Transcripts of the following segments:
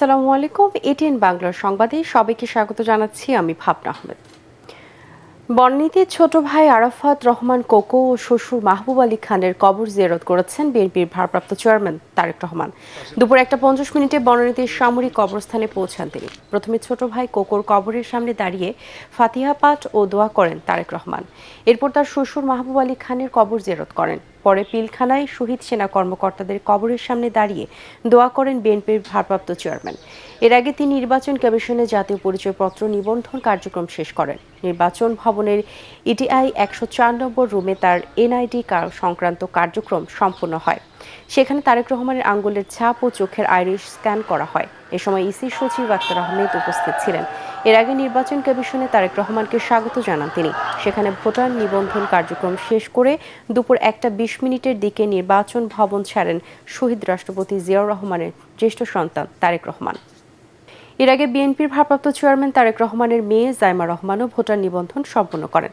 আসসালামু আলাইকুম। এটিএন বাংলার সংবাদে সবাইকে স্বাগত জানাচ্ছি। আমি ভাবনা আহমেদ। বনানীতে ছোট ভাই আরাফাত রহমান কোকো ও শ্বশুর মাহবুব আলী খানের কবর জিয়ারত করেছেন বিএনপির ভারপ্রাপ্ত চেয়ারম্যান তারেক রহমান। দুপুর 1:50 বনানীতে সামরিক কবরস্থানে পৌঁছান তিনি। প্রথমে ছোট ভাই কোকোর কবরের সামনে দাঁড়িয়ে ফাতিহা পাঠ ও দোয়া করেন তারেক রহমান। এরপর তার শ্বশুর মাহবুব আলী খানের কবর জিয়ারত করেন। পরে পিলখানায় শহীদ সেনা কর্মকর্তাদের কবরের সামনে দাঁড়িয়ে দোয়া করেন বিএনপির ভারপ্রাপ্ত চেয়ারম্যান। এর আগে তিনি নির্বাচন কমিশনে জাতীয় পরিচয়পত্র নিবন্ধন কার্যক্রম শেষ করেন। নির্বাচন ভবনের ইটিআই 104 নম্বর রুমে তার এনআইডি সংক্রান্ত কার্যক্রম সম্পন্ন হয়। সেখানে তারেক রহমানের আঙ্গুলের ছাপ ও চোখের আইরিশ স্ক্যান করা হয়। এ সময় ইসি সচিব আক্তার আহমেদ উপস্থিত ছিলেন। এর আগে নির্বাচন কমিশনে তারেক রহমানকে স্বাগত জানান তিনি। সেখানে ভোটার নিবন্ধন কার্যক্রম শেষ করে দুপুর 1:20 দিকে নির্বাচন ভবন ছাড়েন শহীদ রাষ্ট্রপতি জিয়াউর রহমানের জ্যেষ্ঠ সন্তান তারেক রহমান। এর আগে বিএনপির ভারপ্রাপ্ত চেয়ারম্যান তারেক রহমানের মেয়ে জাইমা রহমানও ভোটার নিবন্ধন সম্পন্ন করেন।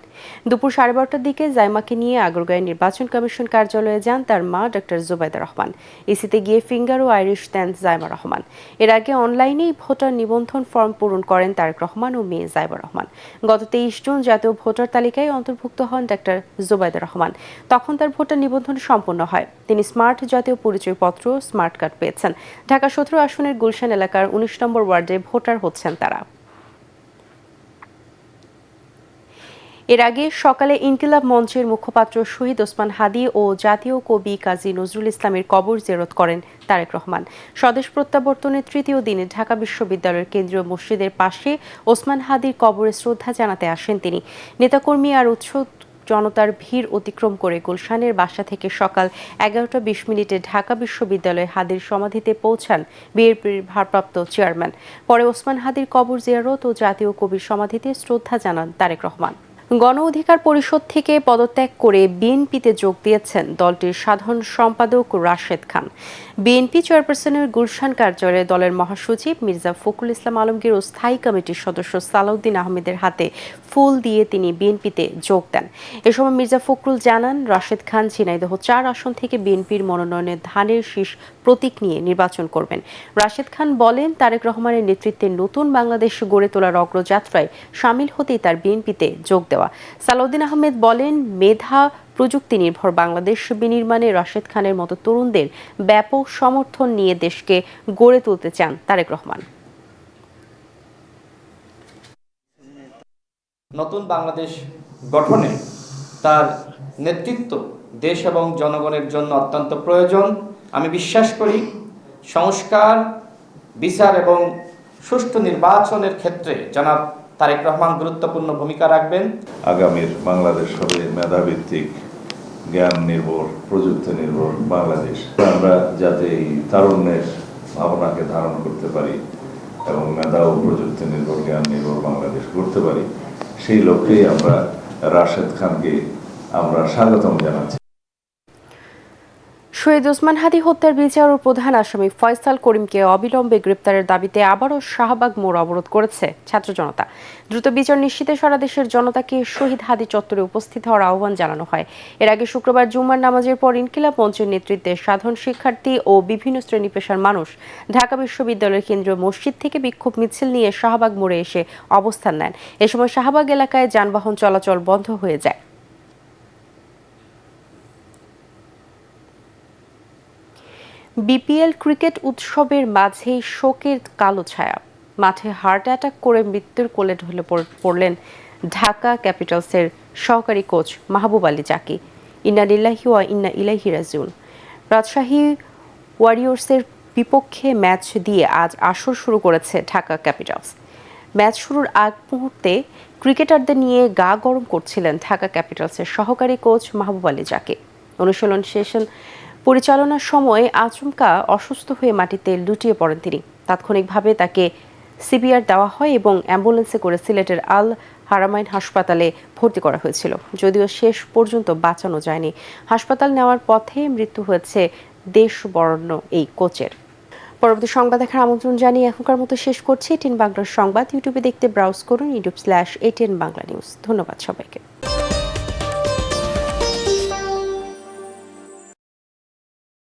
দুপুর 12:30টার দিকে জাইমাকে নিয়ে আগারগাঁওয়ে নির্বাচন কমিশন কার্যালয়ে যান তার মা ডক্টর জুবাইদা রহমান। ইসিতে গিয়ে ফিঙ্গার ও আইরিশ দেন জাইমা রহমান। এর আগে অনলাইনেই ভোটার নিবন্ধন ফর্ম পূরণ করেন তারেক রহমান ও মেয়ে জাইমা রহমান। গত 23 জুন জাতীয় ভোটার তালিকায় অন্তর্ভুক্ত হন ডক্টর জুবাইদা রহমান। তখন তার ভোটার নিবন্ধন সম্পন্ন হয়। তিনি স্মার্ট জাতীয় পরিচয়পত্র স্মার্ট কার্ড পেয়েছেন। ঢাকা 17 আসনের গুলশান এলাকার 19 নম্বর ওয়ার্ডে ভোটার হচ্ছেন তারা। এর আগে সকালে ইনকিলাব মঞ্চের মুখপাত্র শহীদ ওসমান হাদি ও জাতীয় কবি কাজী নজরুল ইসলামের কবর জিয়ারত করেন তারেক রহমান। স্বদেশ প্রত্যাবর্তনের তৃতীয় দিনে ঢাকা বিশ্ববিদ্যালয়ের কেন্দ্রীয় মসজিদের পাশে ওসমান হাদির কবরে শ্রদ্ধা জানাতে আসেন তিনি। নেতাকর্মী আর উৎসুক জনতার ভিড় অতিক্রম করে গুলশানের বাসা থেকে সকাল 11:20 ঢাকা বিশ্ববিদ্যালয়ে হাদির সমাধিতে পৌঁছান বিএনপির ভারপ্রাপ্ত চেয়ারম্যান। পরে ওসমান হাদির কবর জিয়ারত ও জাতীয় কবির সমাধিতে শ্রদ্ধা জানান তারেক রহমান। গণ অধিকার পরিষদ থেকে পদত্যাগ করে বিএনপিতে যোগ দিয়েছেন দলটির সাধারণ সম্পাদক রাশেদ খান। বিএনপি চেয়ারপারসনের গুলশান কার্যালয়ে দলের মহাসচিব মির্জা ফখরুল ইসলাম আলমগীর ও স্থায়ী কমিটির সদস্য সালাউদ্দিন আহমেদের হাতে ফুল দিয়ে তিনি বিএনপিতে যোগ দেন। এ সময় মির্জা ফখরুল জানান, রাশেদ খান ঝিনাইদহ 4 আসন থেকে বিএনপির মনোনয়নে ধানের শীষ প্রতীক নিয়ে নির্বাচন করবেন। রাশেদ খান বলেন, তারেক রহমানের নেতৃত্বে নতুন বাংলাদেশ গড়ে তোলার অগ্রযাত্রায় সামিল হতেই তার বিএনপিতে যোগ দেওয়া। সালাউদ্দিন আহমেদ বলেন, মেধা প্রযুক্তি নির্ভর বাংলাদেশ বিনির্মাণে রাশেদ খানের মতো তরুণদের ব্যাপক সমর্থন নিয়ে দেশকে গড়ে তুলতে চান তারেক রহমান। নতুন বাংলাদেশ গঠনে তার নেতৃত্ব দেশ এবং জনগণের জন্য অত্যন্ত প্রয়োজন। আমি বিশ্বাস করি সংস্কার, বিচার এবং সুষ্ঠু নির্বাচনের ক্ষেত্রে জনাব তারেক রহমান গুরুত্বপূর্ণ ভূমিকা রাখবেন। আগামীর বাংলাদেশ হবে মেধাভিত্তিক, জ্ঞান নির্ভর, প্রযুক্তি নির্ভর বাংলাদেশ। আমরা যাতে এই তারুণ্যের ভাবনাকে ধারণ করতে পারি এবং মেধা ও প্রযুক্তি নির্ভর, জ্ঞান নির্ভর বাংলাদেশ করতে পারি, সেই লক্ষ্যেই আমরা রাশেদ খানকে আমরা স্বাগতম জানাচ্ছি। শহীদ ওসমান হাদি হত্যার বিচার ও প্রধান আসামি ফয়সাল করিমকে অবিলম্বে গ্রেপ্তারের দাবিতে আবারও শাহবাগ মোড় অবরোধ করেছে ছাত্র জনতা। দ্রুত বিচার নিশ্চিতে সারা দেশের জনতাকে শহীদ হাদি চত্বরে উপস্থিত হওয়ার আহ্বান জানানো হয়। এর আগে শুক্রবার জুম্মার নামাজের পর ইনকিলাব মঞ্চের নেতৃত্বে সাধারণ শিক্ষার্থী ও বিভিন্ন শ্রেণী পেশার মানুষ ঢাকা বিশ্ববিদ্যালয়ের কেন্দ্রীয় মসজিদ থেকে বিক্ষোভ মিছিল নিয়ে শাহবাগ মোড়ে এসে অবস্থান নেন। এ সময় শাহবাগ এলাকায় যানবাহন চলাচল বন্ধ হয়ে যায়। বিপিএল ক্রিকেট উৎসবের মাঝেই শোকের কালো ছায়া। মাঠে হার্ট অ্যাটাক করে মৃত্যুর কোলে ঢলে পড়লেন ঢাকা ক্যাপিটালসের সহকারী কোচ মাহবুব আলী জাকি। ইন্না লিল্লাহি ওয়া ইন্না ইলাইহি রাজিউন। রাজশাহী ওয়ারিয়র্সের বিপক্ষে ম্যাচ দিয়ে আজ আসর শুরু করেছে ঢাকা ক্যাপিটালস। ম্যাচ শুরুর আগ মুহূর্তে ক্রিকেটারদের নিয়ে গা গরম করছিলেন ঢাকা ক্যাপিটালসের সহকারী কোচ মাহবুব আলী জাকি। অনুশীলন সেশন পরিচালনার সময় আচমকা অসুস্থ হয়ে মাটিতে লুটিয়ে পড়েন তিনি। তাৎক্ষণিকভাবে তাকে সিপিআর দেওয়া হয় এবং অ্যাম্বুলেন্সে করে সিলেটের আল হারামাইন হাসপাতালে ভর্তি করা হয়েছিল, যদিও শেষ পর্যন্ত বাঁচানো যায়নি। হাসপাতাল নেওয়ার পথে মৃত্যু হয়েছে দেশ বরেণ্য এই কোচের। পরবর্তী সংবাদ দেখার আমন্ত্রণ জানিয়ে এখনকার মতো শেষ করছি। এটিএন বাংলার সংবাদ ইউটিউবে দেখতে ব্রাউজ করুন youtube/ATN বাংলা নিউজ। ধন্যবাদ সবাইকে।